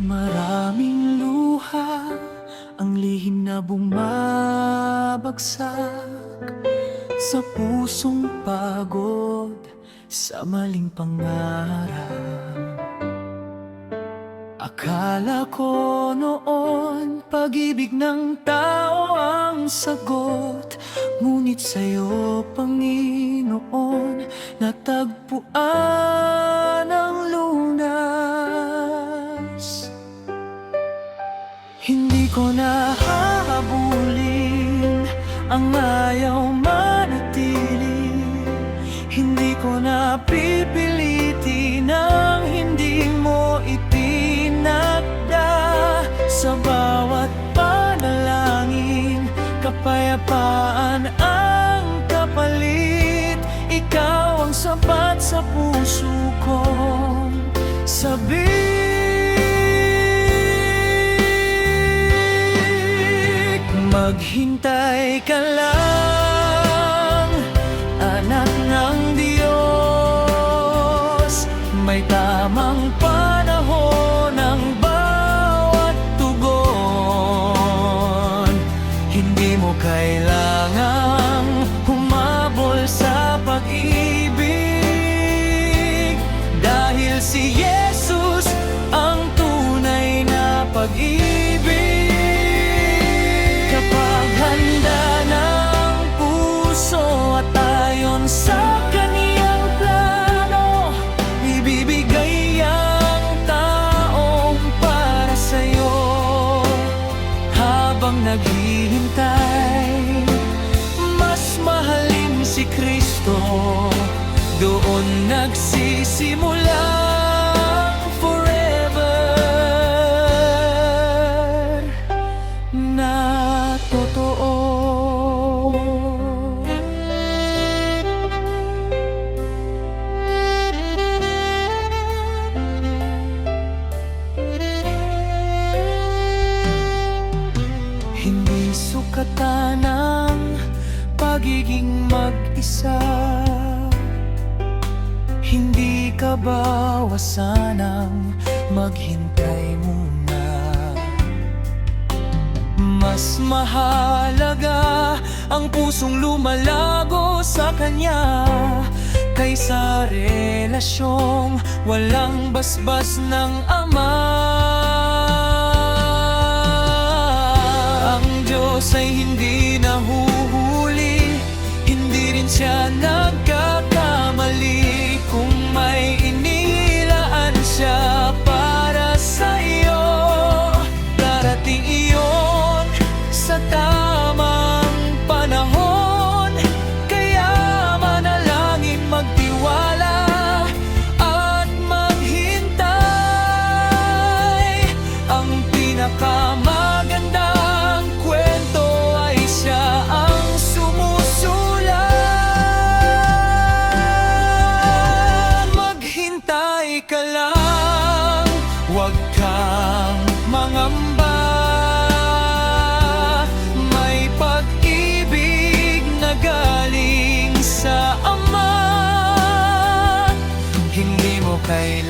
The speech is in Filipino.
Maraming luha ang lihim na bumabagsak sa pusong pagod sa maling pangarap. Akala ko noon pag-ibig ng tao ang sagot, ngunit sa'yo, Panginoon, natagpuan ang lunas. Hindi ko na hahabulin ang ayaw manatili. Hindi ko na pipilitin ang hindi mo itinakda. Sa bawat panalangin, kapayapaan ang kapalit. Ikaw ang sapat sa puso kong sabik. Maghintay ka lang, anak ng Diyos. May tamang panahon ang bawat tugon. Hindi mo kailangang humabol sa pag-ibig, dahil si Jesus ang tunay na pag-ibig. Kapag handa ng puso at ayon sa kaniyang plano, ibibigay ang taong para sa'yo. Habang naghihintay, mas mahalin si Kristo. Doon nagsisimula na totoo. Hindi sukatan ng pagiging mag-isa, hindi ka bawasan ng maghintay muna. Mas mahalaga ang pusong lumalago sa Kanya kaysa relasyong walang basbas ng Ama. Ang Diyos ay hindi nahuhuli, hindi rin Siya nagkakamali. Kung may inilaan Siya para sa iyo, darating iyon sa tamang panahon. Kaya manalangin, magtiwala at maghintay. Ang pinakamagandang kwento ay Siya ang sumusulat. Maghintay ka lang, huwag kang mangamba. Kailangan